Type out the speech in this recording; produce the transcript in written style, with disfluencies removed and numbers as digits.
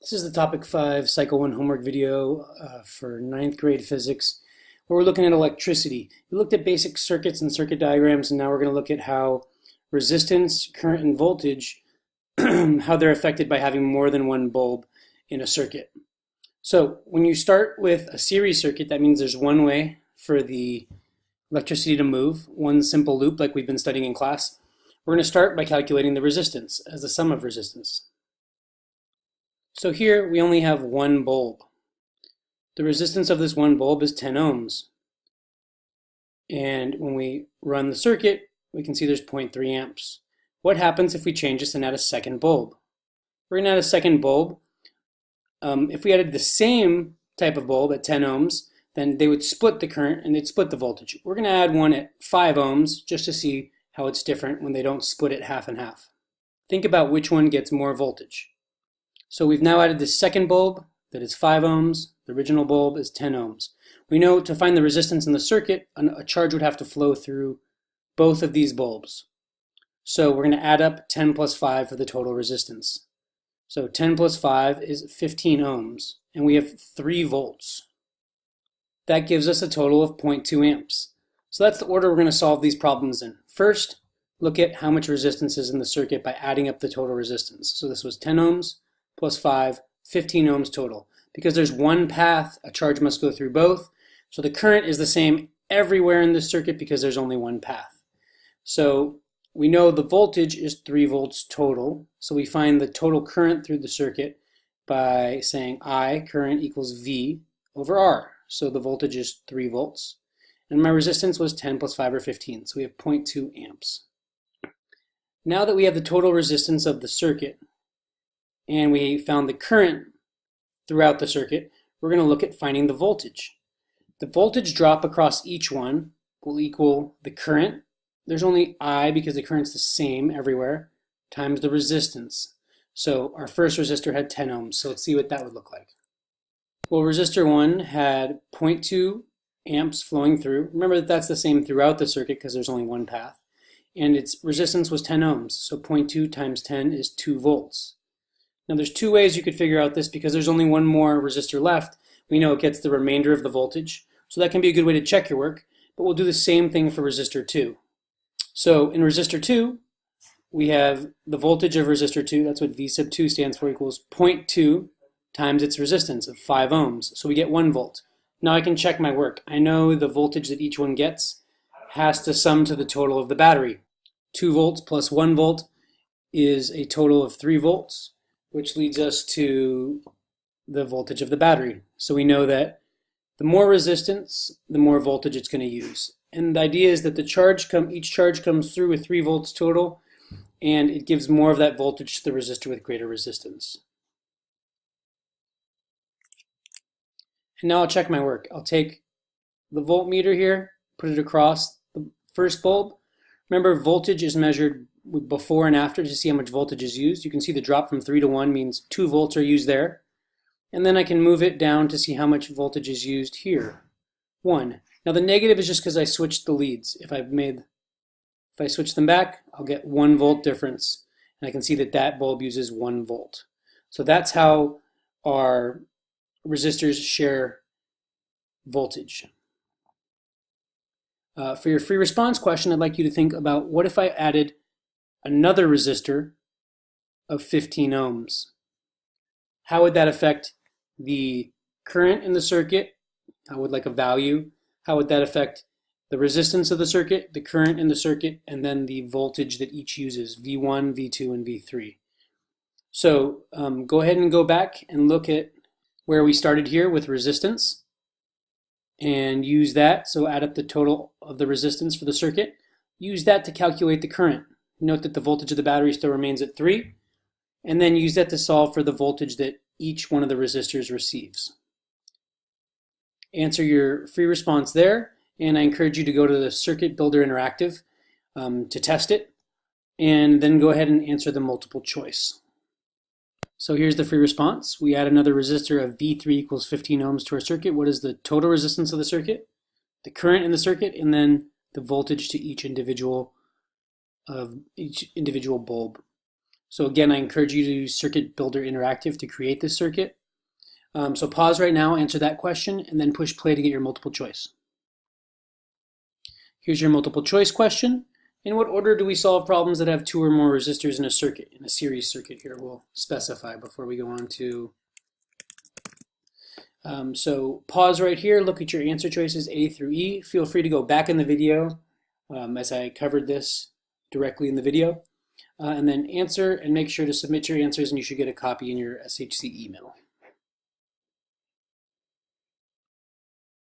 This is the topic 5 cycle 1 homework video for ninth grade physics, where we're looking at electricity. We looked at basic circuits and circuit diagrams, and now we're going to look at how resistance, current, and voltage, how they're affected by having more than one bulb in a circuit. So when you start with a series circuit, that means there's one way for the electricity to move, one simple loop like we've been studying in class. We're going to start by calculating the resistance as the sum of resistance. So here we only have one bulb. The resistance of this one bulb is 10 ohms. And when we run the circuit, we can see there's 0.3 amps. What happens if we change this and add a second bulb? We're going to add a second bulb. If we added the same type of bulb at 10 ohms, then they would split the current and they'd split the voltage. We're going to add one at 5 ohms just to see how it's different when they don't split it half and half. Think about which one gets more voltage. So we've now added this second bulb that is 5 ohms. The original bulb is 10 ohms. We know to find the resistance in the circuit, a charge would have to flow through both of these bulbs. So we're going to add up 10 plus 5 for the total resistance. So 10 plus 5 is 15 ohms, and we have 3 volts. That gives us a total of 0.2 amps. So that's the order we're going to solve these problems in. First, look at how much resistance is in the circuit by adding up the total resistance. So this was 10 ohms. Plus 5, 15 ohms total. Because there's one path, a charge must go through both. So the current is the same everywhere in the circuit because there's only one path. So we know the voltage is 3 volts total. So we find the total current through the circuit by saying I, current, equals V over R. So the voltage is 3 volts. And my resistance was 10 plus 5 or 15. So we have 0.2 amps. Now that we have the total resistance of the circuit, and we found the current throughout the circuit, we're going to look at finding the voltage. The voltage drop across each one will equal the current. There's only I because the current's the same everywhere, times the resistance. So our first resistor had 10 ohms, so let's see what that would look like. Well, resistor 1 had 0.2 amps flowing through. Remember that that's the same throughout the circuit because there's only one path. And its resistance was 10 ohms, so 0.2 times 10 is 2 volts. Now there's two ways you could figure out this because there's only one more resistor left. We know it gets the remainder of the voltage. So that can be a good way to check your work, but we'll do the same thing for resistor 2. So in resistor 2, we have the voltage of resistor 2, that's what V sub 2 stands for, equals 0.2 times its resistance of 5 ohms. So we get 1 volt. Now I can check my work. I know the voltage that each one gets has to sum to the total of the battery. 2 volts plus 1 volt is a total of 3 volts. Which leads us to the voltage of the battery. So we know that the more resistance, the more voltage it's going to use. And the idea is that each charge comes through with 3 volts total, and it gives more of that voltage to the resistor with greater resistance. And now I'll check my work. I'll take the voltmeter here, put it across the first bulb. Remember, voltage is measured before and after to see how much voltage is used. You can see the drop from 3 to 1 means 2 volts are used there. And then I can move it down to see how much voltage is used here. 1. Now the negative is just because I switched the leads. If I switch them back, I'll get 1 volt difference. And I can see that that bulb uses 1 volt. So that's how our resistors share voltage. For your free response question, I'd like you to think about what if I added another resistor of 15 ohms. How would that affect the current in the circuit? I would like a value. How would that affect the resistance of the circuit, the current in the circuit, and then the voltage that each uses, V1, V2, and V3. So go ahead and go back and look at where we started here with resistance and use that. So add up the total of the resistance for the circuit. Use that to calculate the current. Note that the voltage of the battery still remains at 3, and then use that to solve for the voltage that each one of the resistors receives. Answer your free response there, and I encourage you to go to the Circuit Builder Interactive to test it, and then go ahead and answer the multiple choice. So here's the free response. We add another resistor of V3 equals 15 ohms to our circuit. What is the total resistance of the circuit, the current in the circuit, and then the voltage to each individual bulb. So again, I encourage you to use Circuit Builder Interactive to create this circuit. So pause right now, answer that question, and then push play to get your multiple choice. Here's your multiple choice question. In what order do we solve problems that have 2 or more resistors in a circuit, in a series circuit here? We'll specify before we go on to... so pause right here, look at your answer choices A through E. Feel free to go back in the video as I covered this directly in the video. And then answer and make sure to submit your answers, and you should get a copy in your SHC email.